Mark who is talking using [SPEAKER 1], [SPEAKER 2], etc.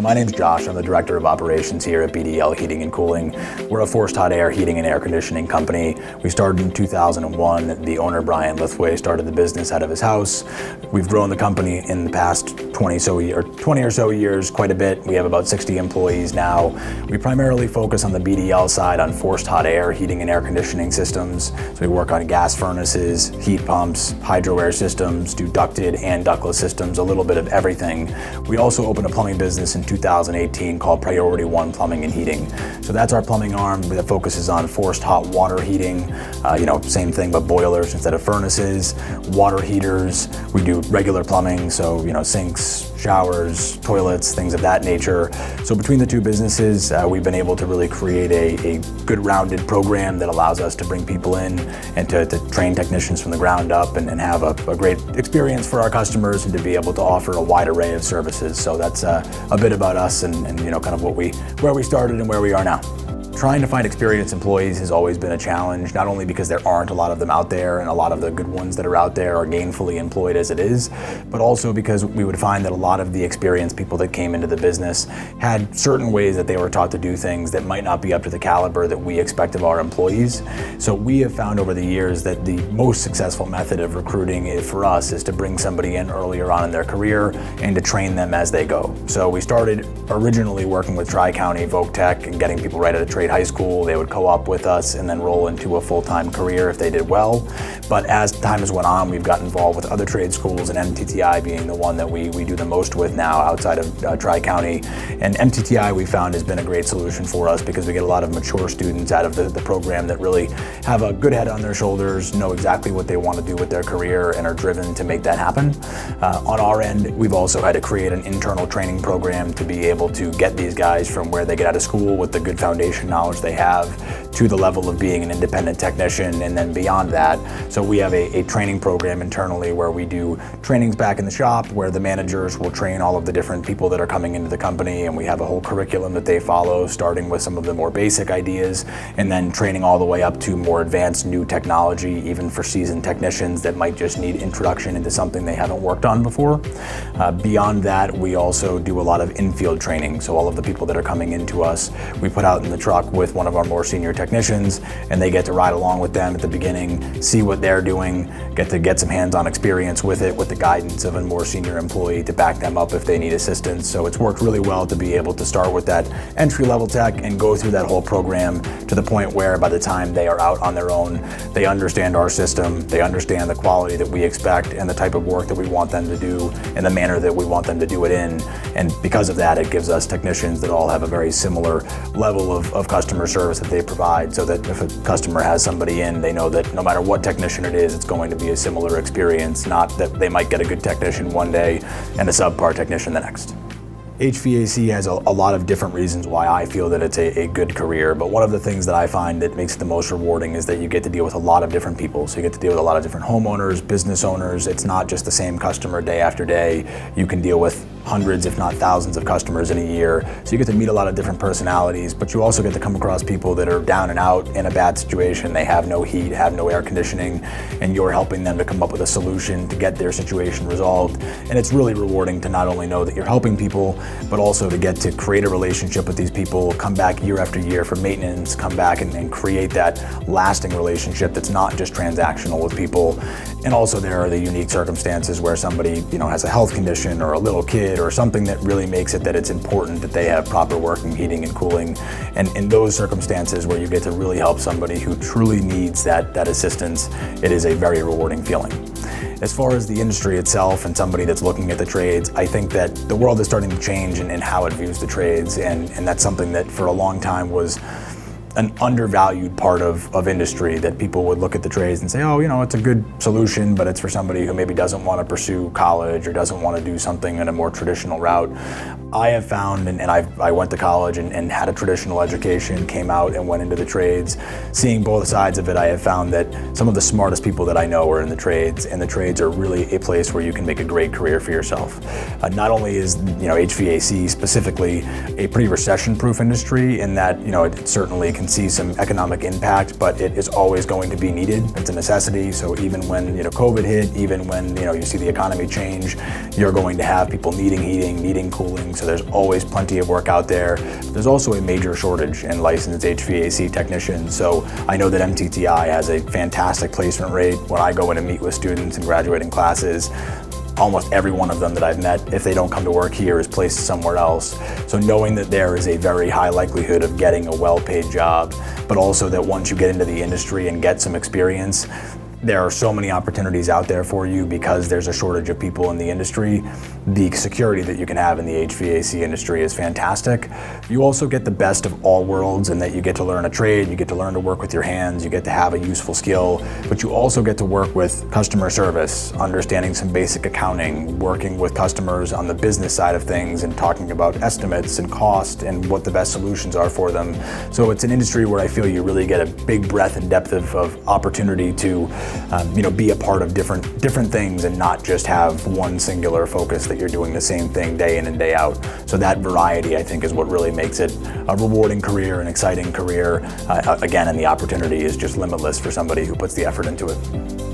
[SPEAKER 1] My name's Josh. I'm the Director of Operations here at BDL Heating Cooling. We're a forced hot air heating and air conditioning company. We started in 2001. The owner, Brian Lithway, started the business out of his house. We've grown the company in the past 20 or so years quite a bit. We have about 60 employees now. We primarily focus on the BDL side on forced hot air heating and air conditioning systems. So we work on gas furnaces, heat pumps, hydro air systems, do ducted and ductless systems, a little bit of everything. We also opened a plumbing business in 2018 called Priority One Plumbing and Heating. So that's our plumbing arm that focuses on forced hot water heating, same thing but boilers instead of furnaces, water heaters. We do regular plumbing, so sinks, showers, toilets, things of that nature. So between the two businesses, we've been able to really create a good rounded program that allows us to bring people in and to train technicians from the ground up and have a great experience for our customers and to be able to offer a wide array of services. So that's a bit about us and kind of where we started and where we are now. Trying to find experienced employees has always been a challenge, not only because there aren't a lot of them out there and a lot of the good ones that are out there are gainfully employed as it is, but also because we would find that a lot of the experienced people that came into the business had certain ways that they were taught to do things that might not be up to the caliber that we expect of our employees. So we have found over the years that the most successful method of recruiting for us is to bring somebody in earlier on in their career and to train them as they go. So we started originally working with Tri-County Voc-Tech and getting people right out of trade high school. They would co-op with us and then roll into a full-time career if they did well. But as time has went on, we've got involved with other trade schools, and MTTI being the one that we do the most with now outside of Tri-County. And MTTI we found has been a great solution for us because we get a lot of mature students out of the program that really have a good head on their shoulders, know exactly what they want to do with their career and are driven to make that happen. On our end, we've also had to create an internal training program to be able to get these guys from where they get out of school with the good foundation knowledge they have to the level of being an independent technician and then beyond that. So we have a training program internally where we do trainings back in the shop where the managers will train all of the different people that are coming into the company, and we have a whole curriculum that they follow, starting with some of the more basic ideas and then training all the way up to more advanced new technology, even for seasoned technicians that might just need introduction into something they haven't worked on before. Beyond that, we also do a lot of in-field training. So all of the people that are coming into us, we put out in the truck with one of our more senior technicians, and they get to ride along with them at the beginning, see what they're doing, get some hands-on experience with it with the guidance of a more senior employee to back them up if they need assistance. So it's worked really well to be able to start with that entry-level tech and go through that whole program to the point where by the time they are out on their own, they understand our system, they understand the quality that we expect and the type of work that we want them to do and the manner that we want them to do it in. And because of that, it gives us technicians that all have a very similar level of customer service that they provide, so that if a customer has somebody in, they know that no matter what technician it is, it's going to be a similar experience, not that they might get a good technician one day and a subpar technician the next. HVAC has a lot of different reasons why I feel that it's a good career, but one of the things that I find that makes it the most rewarding is that you get to deal with a lot of different people. So you get to deal with a lot of different homeowners, business owners. It's not just the same customer day after day. You can deal with hundreds, if not thousands of customers in a year. So you get to meet a lot of different personalities, but you also get to come across people that are down and out in a bad situation. They have no heat, have no air conditioning, and you're helping them to come up with a solution to get their situation resolved. And it's really rewarding to not only know that you're helping people, but also to get to create a relationship with these people, come back year after year for maintenance, come back and create that lasting relationship that's not just transactional with people. And also there are the unique circumstances where somebody has a health condition or a little kid or something that really makes it that it's important that they have proper working heating and cooling. And in those circumstances where you get to really help somebody who truly needs that assistance, it is a very rewarding feeling. As far as the industry itself and somebody that's looking at the trades, I think that the world is starting to change in how it views the trades, and that's something that for a long time was an undervalued part of industry, that people would look at the trades and say, oh, it's a good solution, but it's for somebody who maybe doesn't want to pursue college or doesn't want to do something in a more traditional route. I have found, and I went to college and had a traditional education, came out and went into the trades. Seeing both sides of it, I have found that some of the smartest people that I know are in the trades, and the trades are really a place where you can make a great career for yourself. Not only is HVAC specifically a pretty recession-proof industry in that it certainly can and see some economic impact, but it is always going to be needed. It's a necessity. So even when COVID hit, even when you see the economy change, you're going to have people needing heating, needing cooling. So there's always plenty of work out there. There's also a major shortage in licensed HVAC technicians. So I know that MTTI has a fantastic placement rate. When I go in and meet with students in graduating classes, almost every one of them that I've met, if they don't come to work here, is placed somewhere else. So knowing that there is a very high likelihood of getting a well-paid job, but also that once you get into the industry and get some experience, there are so many opportunities out there for you because there's a shortage of people in the industry. The security that you can have in the HVAC industry is fantastic. You also get the best of all worlds in that you get to learn a trade, you get to learn to work with your hands, you get to have a useful skill, but you also get to work with customer service, understanding some basic accounting, working with customers on the business side of things and talking about estimates and cost and what the best solutions are for them. So it's an industry where I feel you really get a big breadth and depth of opportunity to be a part of different things and not just have one singular focus that you're doing the same thing day in and day out. So that variety, I think, is what really makes it a rewarding career, an exciting career. Again, and the opportunity is just limitless for somebody who puts the effort into it.